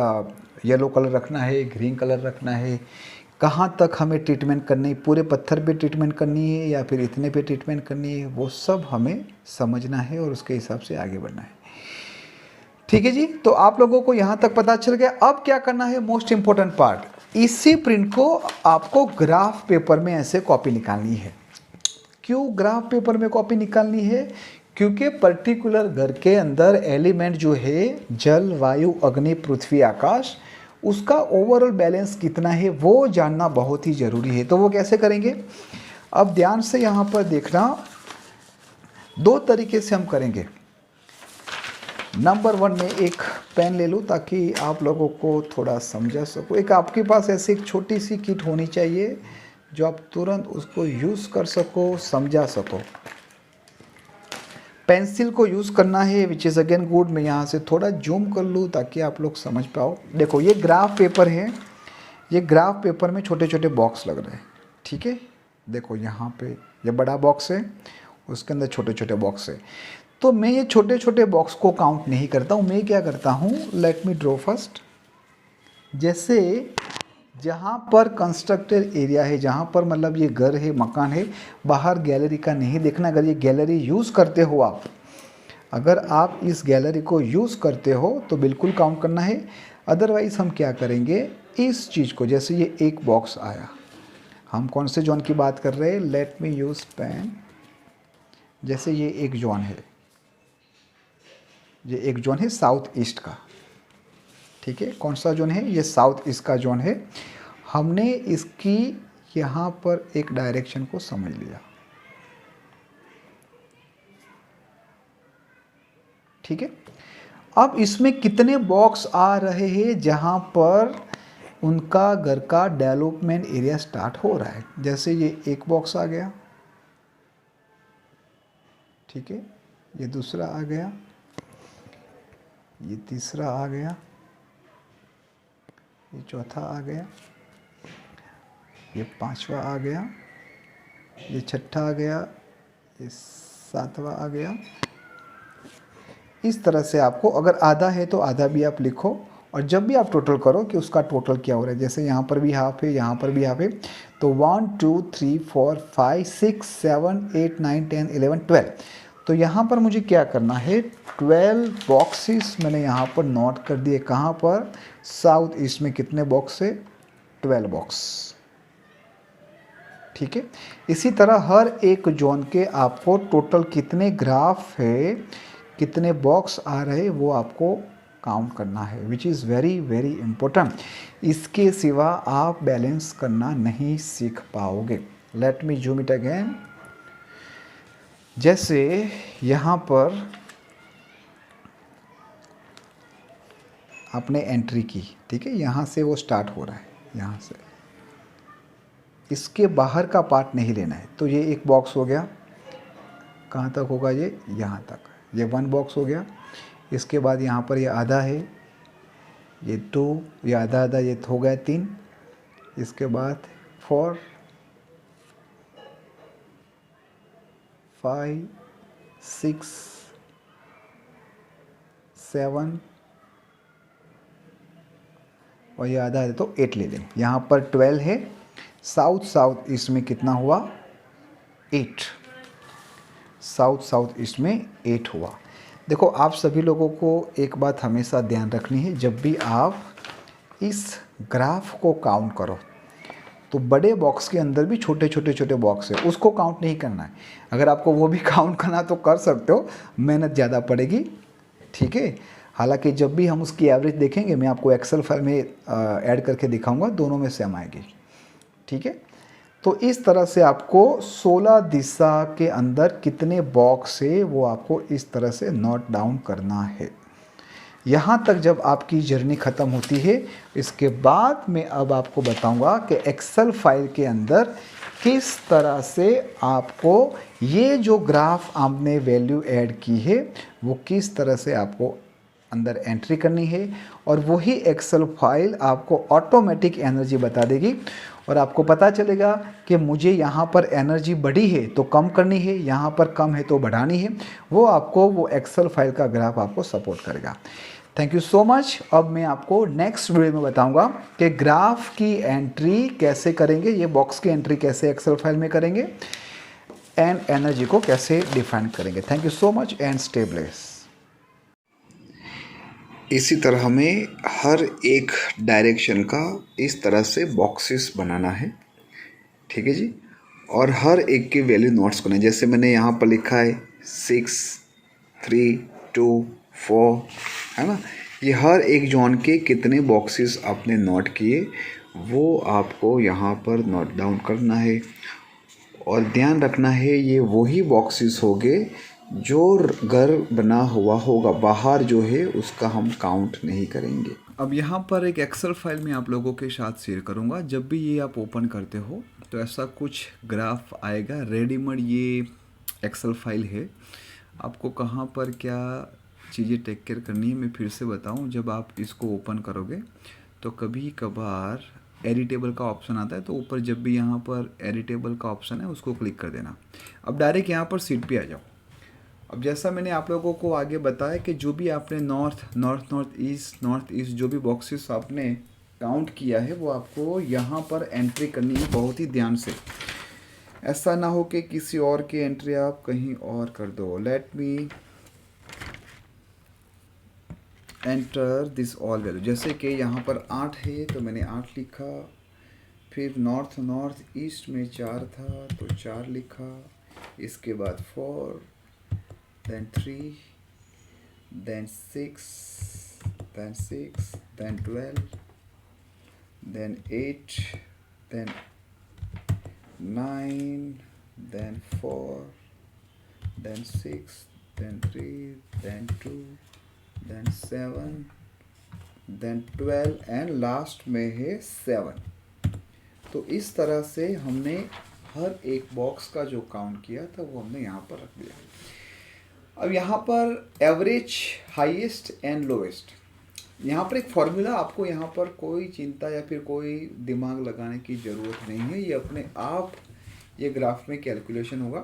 Speaker 1: येलो कलर रखना है, ग्रीन कलर रखना है, कहाँ तक हमें ट्रीटमेंट करनी है, पूरे पत्थर पे ट्रीटमेंट करनी है या फिर इतने पे ट्रीटमेंट करनी है, वो सब हमें समझना है और उसके हिसाब से आगे बढ़ना है। ठीक है जी, तो आप लोगों को यहाँ तक पता चल गया। अब क्या करना है, मोस्ट इंपॉर्टेंट पार्ट, इसी प्रिंट को आपको ग्राफ पेपर में ऐसे कॉपी निकालनी है। क्यों ग्राफ पेपर में कॉपी निकालनी है? क्योंकि पर्टिकुलर घर के अंदर एलिमेंट जो है जल, वायु, अग्नि, पृथ्वी, आकाश, उसका ओवरऑल बैलेंस कितना है वो जानना बहुत ही ज़रूरी है। तो वो कैसे करेंगे, अब ध्यान से यहाँ पर देखना, दो तरीके से हम करेंगे। नंबर 1 में एक पेन ले लूँ ताकि आप लोगों को थोड़ा समझा सको। एक आपके पास ऐसी एक छोटी सी किट होनी चाहिए जो आप तुरंत उसको यूज़ कर सको, समझा सको। पेंसिल को यूज़ करना है, विच इज़ अगेन गुड। मैं यहाँ से थोड़ा जूम कर लूँ ताकि आप लोग समझ पाओ। देखो ये ग्राफ पेपर है, ये ग्राफ पेपर में छोटे छोटे बॉक्स लग रहे हैं, ठीक है। देखो यहाँ पे ये बड़ा बॉक्स है, उसके अंदर छोटे छोटे बॉक्स है। तो मैं ये छोटे छोटे बॉक्स को काउंट नहीं करता हूँ। मैं क्या करता हूँ, लेट मी ड्रॉ फर्स्ट। जैसे जहाँ पर कंस्ट्रक्टेड एरिया है, जहाँ पर मतलब ये घर है, मकान है, बाहर गैलरी का नहीं देखना। अगर ये गैलरी यूज़ करते हो आप, अगर आप इस गैलरी को यूज़ करते हो तो बिल्कुल काउंट करना है। अदरवाइज़ हम क्या करेंगे, इस चीज़ को, जैसे ये एक बॉक्स आया, हम कौन से जोन की बात कर रहे हैं, लेट मी यूज़ पेन। जैसे ये एक जोन है, ये एक जोन है साउथ ईस्ट का, ठीक है। कौन सा जोन है, ये साउथ ईस्ट का जोन है। हमने इसकी यहाँ पर एक डायरेक्शन को समझ लिया, ठीक है। अब इसमें कितने बॉक्स आ रहे हैं जहाँ पर उनका घर का डेवलपमेंट एरिया स्टार्ट हो रहा है। जैसे ये एक बॉक्स आ गया, ठीक है, ये दूसरा आ गया, ये तीसरा आ गया, ये चौथा आ गया, ये पांचवा आ गया, ये छठा आ गया, ये 7वां आ गया। इस तरह से आपको अगर आधा है तो आधा भी आप लिखो, और जब भी आप टोटल करो कि उसका टोटल क्या हो रहा है, जैसे यहाँ पर भी हाफ है, यहाँ पर भी हाफ है, तो 1 2 3 4 5 6 7 8 9 10 11 12। तो यहाँ पर मुझे क्या करना है, 12 बॉक्सेस मैंने यहाँ पर नोट कर दिए। कहाँ पर? साउथ ईस्ट में कितने बॉक्स है? 12 बॉक्स। ठीक है। इसी तरह हर एक जोन के आपको टोटल कितने ग्राफ है, कितने बॉक्स आ रहे, वो आपको काउंट करना है, which is very very important. इसके सिवा आप बैलेंस करना नहीं सीख पाओगे। Let me zoom it again. जैसे यहाँ पर आपने एंट्री की, ठीक है, यहाँ से वो स्टार्ट हो रहा है, यहाँ से इसके बाहर का पार्ट नहीं लेना है। तो ये एक बॉक्स हो गया, कहाँ तक होगा ये? यहाँ तक। ये 1 बॉक्स हो गया। इसके बाद यहाँ पर ये आधा है, ये 2, ये आधा आधा, ये हो गया 3। इसके बाद 4 5 6 7 और ये आधा है तो 8 ले लें। यहाँ पर 12 है। साउथ ईस्ट में कितना हुआ? 8। साउथ ईस्ट में 8 हुआ। देखो, आप सभी लोगों को एक बात हमेशा ध्यान रखनी है, जब भी आप इस ग्राफ को काउंट करो तो बड़े बॉक्स के अंदर भी छोटे बॉक्स है, उसको काउंट नहीं करना है। अगर आपको वो भी काउंट करना तो कर सकते हो, मेहनत ज़्यादा पड़ेगी। ठीक है। हालांकि जब भी हम उसकी एवरेज देखेंगे, मैं आपको एक्सेल फाइल में ऐड करके दिखाऊंगा, दोनों में सेम आएगी। ठीक है। तो इस तरह से आपको 16 दिशा के अंदर कितने बॉक्स है वो आपको इस तरह से नोट डाउन करना है। यहाँ तक जब आपकी जर्नी ख़त्म होती है, इसके बाद मैं अब आपको बताऊंगा कि एक्सेल फाइल के अंदर किस तरह से आपको ये जो ग्राफ आपने वैल्यू ऐड की है वो किस तरह से आपको अंदर एंट्री करनी है, और वही एक्सेल फाइल आपको ऑटोमेटिक एनर्जी बता देगी। और आपको पता चलेगा कि मुझे यहाँ पर एनर्जी बढ़ी है तो कम करनी है, यहाँ पर कम है तो बढ़ानी है। वो आपको वो एक्सेल फाइल का ग्राफ आपको सपोर्ट करेगा। Thank you so much. अब मैं आपको नेक्स्ट वीडियो में बताऊंगा कि ग्राफ की एंट्री कैसे करेंगे, ये बॉक्स की एंट्री कैसे एक्सेल फाइल में करेंगे, एंड एनर्जी को कैसे डिफाइन करेंगे। Thank you so much and stay bless. इसी तरह हमें हर एक डायरेक्शन का इस तरह से बॉक्सेस बनाना है। ठीक है जी। और हर एक की वैल्यू नोट्स करना है। जैसे मैंने यहाँ पर लिखा है 6 3 2 4, है ना। ये हर एक जोन के कितने बॉक्सेस आपने नोट किए वो आपको यहाँ पर नोट डाउन करना है। और ध्यान रखना है ये वही बॉक्सेस होंगे जो घर बना हुआ होगा, बाहर जो है उसका हम काउंट नहीं करेंगे। अब यहाँ पर एक एक्सेल फाइल में आप लोगों के साथ शेयर करूँगा। जब भी ये आप ओपन करते हो तो ऐसा कुछ ग्राफ आएगा रेडीमेड। ये एक्सेल फाइल है, आपको कहाँ पर क्या चीज़ें टेक केयर करनी है मैं फिर से बताऊँ। जब आप इसको ओपन करोगे तो कभी कभार एडिटेबल का ऑप्शन आता है, तो ऊपर जब भी यहाँ पर एडिटेबल का ऑप्शन है उसको क्लिक कर देना। अब डायरेक्ट यहाँ पर सीट पे आ जाओ। अब जैसा मैंने आप लोगों को आगे बताया कि जो भी आपने नॉर्थ ईस्ट जो भी बॉक्सेस आपने काउंट किया है वो आपको यहाँ पर एंट्री करनी है बहुत ही ध्यान से। ऐसा ना हो कि किसी और की एंट्री आप कहीं और कर दो। Let me enter this all value. जैसे कि यहाँ पर 8 है तो मैंने 8 लिखा। फिर नॉर्थ ईस्ट में 4 था तो 4 लिखा। इसके बाद 4, then 3, then 6, then 12, then 8, then 9, then 4, then 6, then 3, then 2, then 7, then 12 and last में है 7। तो इस तरह से हमने हर एक बॉक्स का जो काउंट किया था वो हमने यहाँ पर रख दिया। अब यहाँ पर एवरेज, हाईएस्ट एंड लोएस्ट, यहाँ पर एक फॉर्मूला, आपको यहाँ पर कोई चिंता या फिर कोई दिमाग लगाने की ज़रूरत नहीं है। ये अपने आप ये ग्राफ में कैलकुलेशन होगा।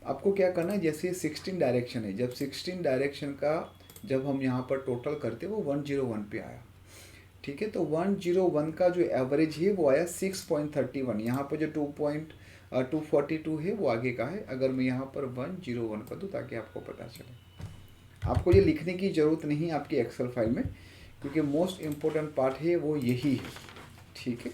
Speaker 1: आपको क्या करना है, जैसे 16 डायरेक्शन है, जब 16 डायरेक्शन का जब हम यहाँ पर टोटल करते वो 101 पे आया, ठीक है। तो 101 का जो एवरेज है वो आया 6.31। यहाँ पर जो 2.242 है वो आगे का है। अगर मैं यहाँ पर 101 कर दूँ ताकि आपको पता चले, आपको ये लिखने की ज़रूरत नहीं आपकी एक्सेल फाइल में, क्योंकि मोस्ट इम्पोर्टेंट पार्ट है वो यही है, ठीक है।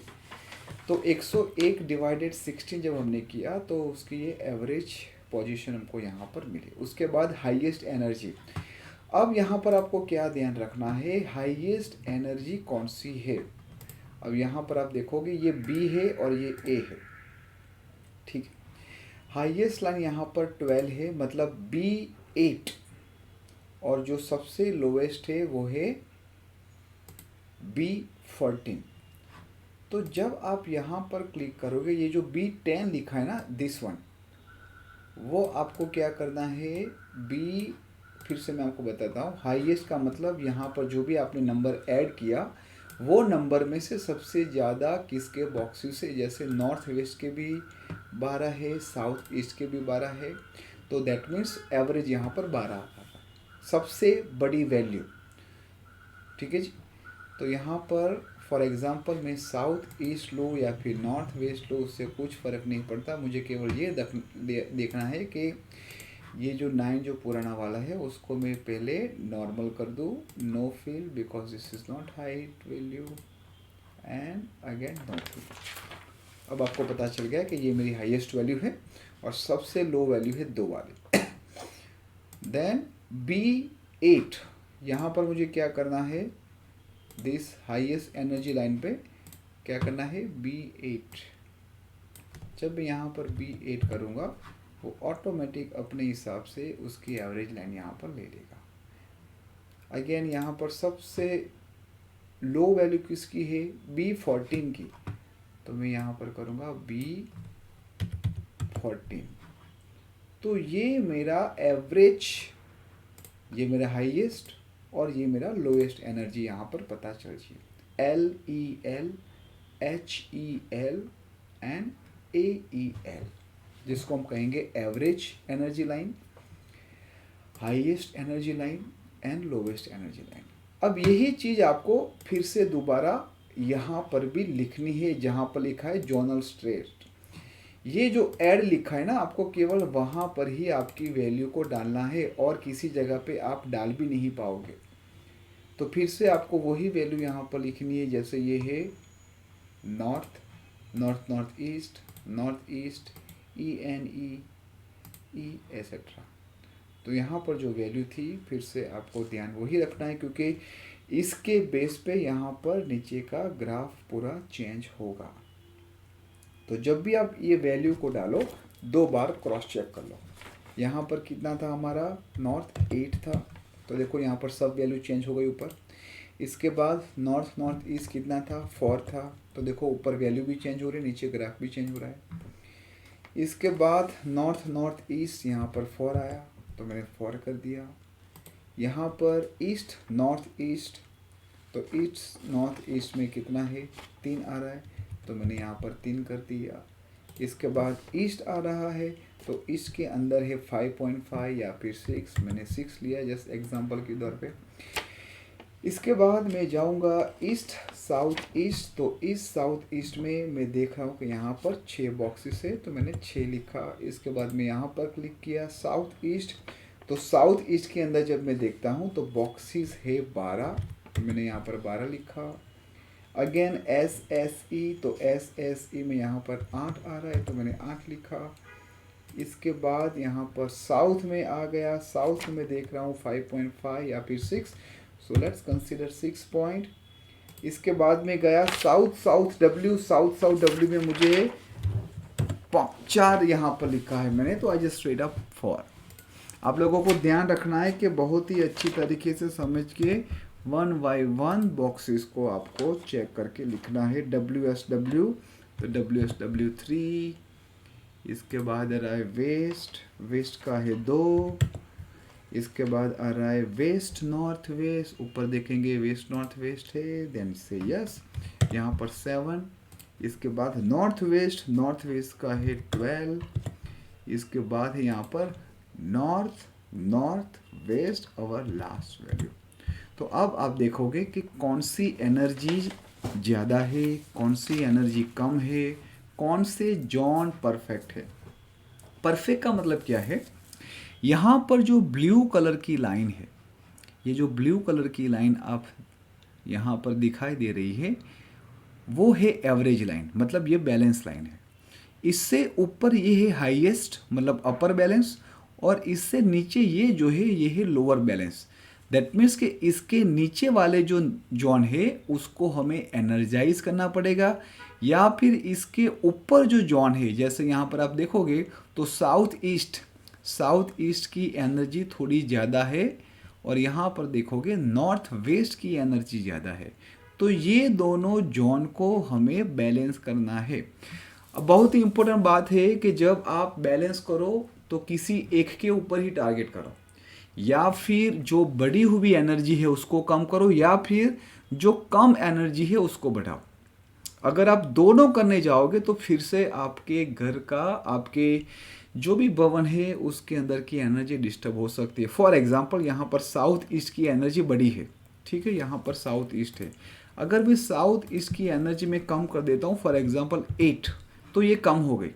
Speaker 1: तो 101 डिवाइडेड 16 जब हमने किया तो उसकी ये एवरेज पोजीशन हमको यहाँ पर मिली। उसके बाद हाईएस्ट एनर्जी। अब यहाँ पर आपको क्या ध्यान रखना है, हाईएस्ट एनर्जी कौन सी है। अब यहाँ पर आप देखोगे ये बी है और ये ए है, ठीक है। हाईएस्ट लाइन यहाँ पर 12 है, मतलब बी 8, और जो सबसे लोवेस्ट है वो है बी 14। तो जब आप यहाँ पर क्लिक करोगे, ये जो बी 10 लिखा है ना, दिस वन, वो आपको क्या करना है, बी, फिर से मैं आपको बताता हूँ, हाईएस्ट का मतलब यहाँ पर जो भी आपने नंबर ऐड किया वो नंबर में से सबसे ज़्यादा किसके बॉक्सेस से, जैसे नॉर्थ वेस्ट के भी 12 है, साउथ ईस्ट के भी 12 है, तो दैट मीन्स एवरेज यहाँ पर 12 आता है, सबसे बड़ी वैल्यू, ठीक है जी। तो यहाँ पर फॉर एग्ज़ाम्पल मैं साउथ ईस्ट लो या फिर नॉर्थ वेस्ट लो, उससे कुछ फ़र्क नहीं पड़ता, मुझे केवल ये देखना है कि ये जो 9 जो पुराना वाला है उसको मैं पहले नॉर्मल कर दूँ, no fill because this is not height value, and again no fill. अब आपको पता चल गया कि ये मेरी हाईएस्ट वैल्यू है और सबसे लो वैल्यू है 2 वाली। देन B8, यहाँ पर मुझे क्या करना है, दिस हाईएस्ट एनर्जी लाइन पे क्या करना है, B8। जब मैं यहाँ पर B8 करूँगा वो ऑटोमेटिक अपने हिसाब से उसकी एवरेज लाइन यहाँ पर ले लेगा। अगेन यहाँ पर सबसे लो वैल्यू किसकी है, B14 की, तो मैं यहाँ पर करूँगा B14। तो ये मेरा एवरेज, ये मेरा हाईएस्ट और ये मेरा लोएस्ट एनर्जी यहाँ पर पता चल जाए, LEL, HEL एंड AEL, जिसको हम कहेंगे average energy line, highest energy line and lowest energy line. अब यही चीज़ आपको फिर से दोबारा यहाँ पर भी लिखनी है, जहाँ पर लिखा है जोनल स्ट्रेट। ये जो ऐड लिखा है ना, आपको केवल वहाँ पर ही आपकी वैल्यू को डालना है और किसी जगह पे आप डाल भी नहीं पाओगे। तो फिर से आपको वही वैल्यू यहाँ पर लिखनी है, जैसे ये है north, north north east, north east, ENE, etcetera. तो यहाँ पर जो वैल्यू थी फिर से आपको ध्यान वही रखना है, क्योंकि इसके बेस पे यहाँ पर नीचे का ग्राफ पूरा चेंज होगा। तो जब भी आप ये वैल्यू को डालो 2 बार क्रॉस चेक कर लो। यहाँ पर कितना था हमारा, नॉर्थ 8 था, तो देखो यहाँ पर सब वैल्यू चेंज हो गई ऊपर। इसके बाद नॉर्थ नॉर्थ ईस्ट कितना था, 4 था, तो देखो ऊपर वैल्यू भी चेंज हो रही है, नीचे ग्राफ भी चेंज हो रहा है। इसके बाद नॉर्थ नॉर्थ ईस्ट यहाँ पर 4 आया, तो मैंने 4 कर दिया। यहाँ पर ईस्ट नॉर्थ ईस्ट, तो ईस्ट नॉर्थ ईस्ट में कितना है, 3 आ रहा है, तो मैंने यहाँ पर 3 कर दिया। इसके बाद ईस्ट आ रहा है, तो ईस्ट के अंदर है 5.5 या फिर 6, मैंने 6 लिया जस्ट एग्जांपल के तौर पे। इसके बाद मैं जाऊँगा ईस्ट साउथ ईस्ट, तो ईस्ट साउथ ईस्ट में मैं देख रहा हूँ कि यहाँ पर 6 बॉक्सेस है, तो मैंने 6 लिखा। इसके बाद मैं यहाँ पर क्लिक किया साउथ ईस्ट, तो साउथ ईस्ट के अंदर जब मैं देखता हूँ तो बॉक्सेस है 12, तो मैंने यहाँ पर 12 लिखा। अगेन SSE, तो SSE में यहाँ पर 8 आ रहा है, तो मैंने 8 लिखा। इसके बाद यहाँ पर साउथ में आ गया, साउथ में देख रहा हूँ 5.5 या फिर 6, सो लेट्स कंसीडर 6 पॉइंट। इसके बाद में गया south south W, south south W में मुझे 4 यहाँ पर लिखा है मैंने, तो आई जस्ट स्ट्रेट अप 4। आप लोगों को ध्यान रखना है कि बहुत ही अच्छी तरीके से समझ के 1 by 1 बॉक्सेस को आपको चेक करके लिखना है। WSW, तो WSW 3, इसके बाद आ रहा है वेस्ट, वेस्ट का है 2, इसके बाद आ रहा है वेस्ट नॉर्थ वेस्ट, ऊपर देखेंगे वेस्ट नॉर्थ वेस्ट है, देन से यस, यहाँ पर 7। इसके बाद नॉर्थ वेस्ट का है 12, इसके बाद है यहाँ पर नॉर्थ, नॉर्थ वेस्ट और लास्ट वैल्यू। तो अब आप देखोगे कि कौन सी एनर्जी ज़्यादा है, कौन सी एनर्जी कम है, कौन से जोन परफेक्ट है। परफेक्ट का मतलब क्या है, यहाँ पर जो ब्लू कलर की लाइन है, ये जो ब्लू कलर की लाइन आप यहाँ पर दिखाई दे रही है, वो है एवरेज लाइन, मतलब ये बैलेंस लाइन है। इससे ऊपर ये है हाईएस्ट मतलब अपर बैलेंस, और इससे नीचे ये जो है ये है लोअर बैलेंस। दैट मीन्स कि इसके नीचे वाले जो जोन है उसको हमें एनर्जाइज करना पड़ेगा, या फिर इसके ऊपर जो जोन है, जैसे यहाँ पर आप देखोगे तो साउथ ईस्ट की एनर्जी थोड़ी ज़्यादा है, और यहाँ पर देखोगे नॉर्थ वेस्ट की एनर्जी ज़्यादा है। तो ये दोनों जोन को हमें बैलेंस करना है। अब बहुत ही इम्पोर्टेंट बात है कि जब आप बैलेंस करो तो किसी एक के ऊपर ही टारगेट करो, या फिर जो बढ़ी हुई एनर्जी है उसको कम करो, या फिर जो कम एनर्जी है उसको बढ़ाओ। अगर आप दोनों करने जाओगे तो फिर से आपके घर का, आपके जो भी भवन है उसके अंदर की एनर्जी डिस्टर्ब हो सकती है। फॉर एग्जांपल यहाँ पर साउथ ईस्ट की एनर्जी बढ़ी है, ठीक है, यहाँ पर साउथ ईस्ट है। अगर मैं साउथ ईस्ट की एनर्जी में कम कर देता हूँ, फॉर एग्जांपल 8, तो ये कम हो गई।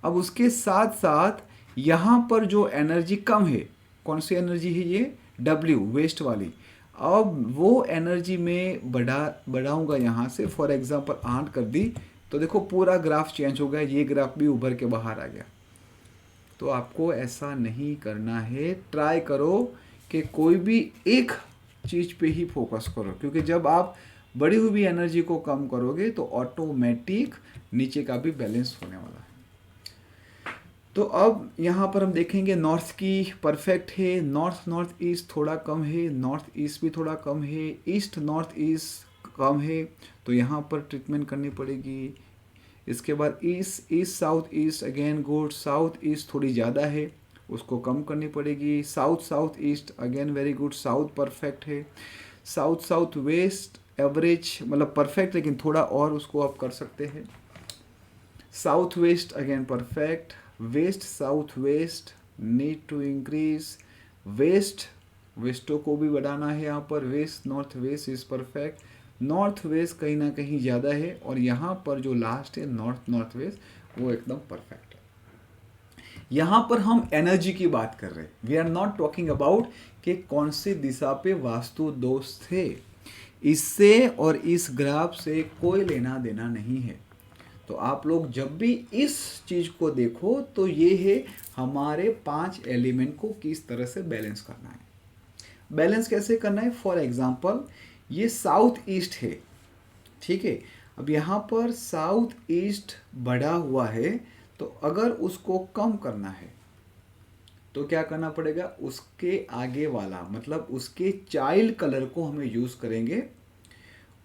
Speaker 1: अब उसके साथ साथ यहाँ पर जो एनर्जी कम है, कौन सी एनर्जी है ये, W वेस्ट वाली, अब वो एनर्जी में बढ़ाऊंगा यहाँ से, फॉर एग्जांपल 8 कर दी, तो देखो पूरा ग्राफ चेंज हो गया, ये ग्राफ भी उभर के बाहर आ गया। तो आपको ऐसा नहीं करना है। ट्राई करो कि कोई भी एक चीज़ पे ही फोकस करो, क्योंकि जब आप बढ़ी हुई एनर्जी को कम करोगे तो ऑटोमेटिक नीचे का भी बैलेंस होने वाला है। तो अब यहाँ पर हम देखेंगे नॉर्थ की परफेक्ट है, नॉर्थ ईस्ट थोड़ा कम है, नॉर्थ ईस्ट भी थोड़ा कम है, ईस्ट नॉर्थ ईस्ट कम है, तो यहाँ पर ट्रीटमेंट करनी पड़ेगी। इसके बाद east south east again good, south east थोड़ी ज़्यादा है, उसको कम करनी पड़ेगी। South east again very good, south perfect है। साउथ वेस्ट एवरेज मतलब परफेक्ट, लेकिन थोड़ा और उसको आप कर सकते हैं। South west again perfect, west south west need to increase, वेस्टों को भी बढ़ाना है यहाँ पर। West north west is perfect, north west कहीं ना कहीं ज़्यादा है, और यहाँ पर जो लास्ट है नॉर्थ वेस्ट वो एकदम परफेक्ट है। यहाँ पर हम एनर्जी की बात कर रहे हैं, we are not talking about कि कौन सी दिशा पे वास्तु दोष थे। इससे और इस ग्राफ से कोई लेना देना नहीं है। तो आप लोग जब भी इस चीज़ को देखो तो ये है हमारे 5 एलिमेंट को किस तरह से बैलेंस करना है। बैलेंस कैसे करना है, फॉर एग्जांपल ये साउथ ईस्ट है, ठीक है। अब यहाँ पर साउथ ईस्ट बढ़ा हुआ है, तो अगर उसको कम करना है तो क्या करना पड़ेगा, उसके आगे वाला मतलब उसके चाइल्ड कलर को हमें यूज़ करेंगे,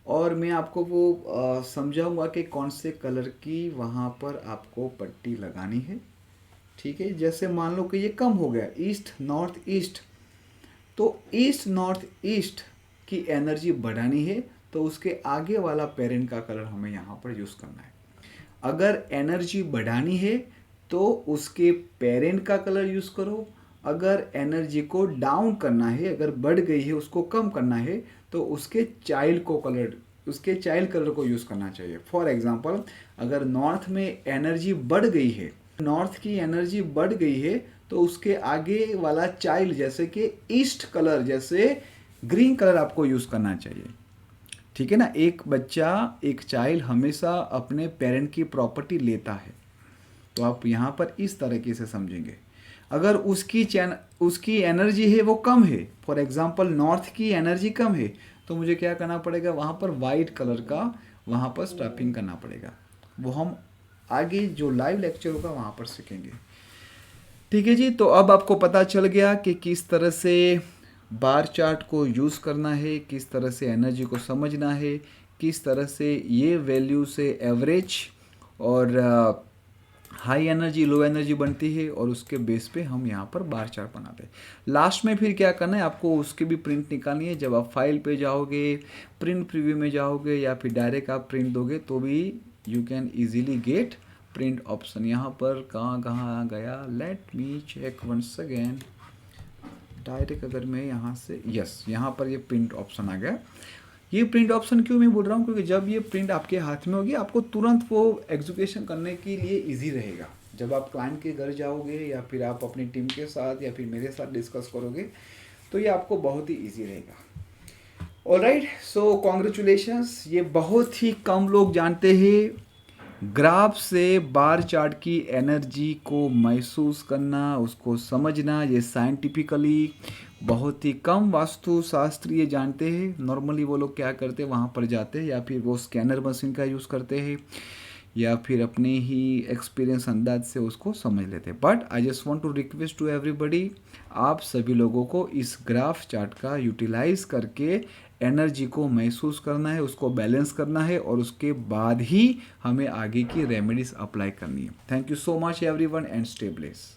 Speaker 1: और मैं आपको वो समझाऊंगा कि कौन से कलर की वहाँ पर आपको पट्टी लगानी है, ठीक है। जैसे मान लो कि ये कम हो गया ईस्ट नॉर्थ ईस्ट, तो ईस्ट नॉर्थ ईस्ट की एनर्जी बढ़ानी है, तो उसके आगे वाला पेरेंट का कलर हमें यहाँ पर यूज़ करना है। अगर एनर्जी बढ़ानी है तो उसके पेरेंट का कलर यूज़ करो, अगर एनर्जी को डाउन करना है, अगर बढ़ गई है उसको कम करना है, तो उसके चाइल्ड कलर को यूज़ करना चाहिए। फॉर एग्जांपल अगर नॉर्थ में एनर्जी बढ़ गई है, नॉर्थ की एनर्जी बढ़ गई है, तो उसके आगे वाला चाइल्ड जैसे कि ईस्ट कलर, जैसे ग्रीन कलर आपको यूज़ करना चाहिए, ठीक है ना। एक बच्चा, एक चाइल्ड हमेशा अपने पेरेंट की प्रॉपर्टी लेता है, तो आप यहाँ पर इस तरीके से समझेंगे। अगर उसकी एनर्जी है वो कम है, फॉर एग्जांपल नॉर्थ की एनर्जी कम है, तो मुझे क्या करना पड़ेगा, वहाँ पर वाइट कलर का वहाँ पर स्ट्रैपिंग करना पड़ेगा। वो हम आगे जो लाइव लेक्चर होगा वहाँ पर सीखेंगे, ठीक है जी। तो अब आपको पता चल गया कि किस तरह से बार चार्ट को यूज़ करना है, किस तरह से एनर्जी को समझना है, किस तरह से ये वैल्यू से एवरेज और हाई एनर्जी लो एनर्जी बनती है, और उसके बेस पे हम यहाँ पर बार चार्ट बनाते हैं। लास्ट में फिर क्या करना है, आपको उसकी भी प्रिंट निकालनी है। जब आप फाइल पे जाओगे, प्रिंट प्रीव्यू में जाओगे, या फिर डायरेक्ट आप प्रिंट दोगे, तो भी you can easily get print option यहाँ पर कहाँ कहाँ गया, let me check once again. Direct अगर मैं यहाँ से, यस, यहाँ पर ये प्रिंट ऑप्शन आ गया। ये प्रिंट ऑप्शन क्यों मैं बोल रहा हूँ, क्योंकि जब ये प्रिंट आपके हाथ में होगी आपको तुरंत वो एग्जीक्यूशन करने के लिए इजी रहेगा। जब आप क्लाइंट के घर जाओगे या फिर आप अपनी टीम के साथ या फिर मेरे साथ डिस्कस करोगे तो ये आपको बहुत ही इजी रहेगा। ऑलराइट, सो कॉन्ग्रेचुलेशंस। ये बहुत ही कम लोग जानते हैं ग्राफ से बार चार्ट की एनर्जी को महसूस करना, उसको समझना। ये साइंटिफिकली बहुत ही कम वास्तुशास्त्री जानते हैं। नॉर्मली वो लोग क्या करते हैं, वहाँ पर जाते हैं या फिर वो स्कैनर मशीन का यूज़ करते हैं या फिर अपने ही एक्सपीरियंस अंदाज से उसको समझ लेते हैं। But I just want to request to everybody, आप सभी लोगों को इस ग्राफ चार्ट का यूटिलाइज करके एनर्जी को महसूस करना है, उसको बैलेंस करना है और उसके बाद ही हमें आगे की रेमेडीज अप्लाई करनी है। Thank you so much everyone and stay blessed.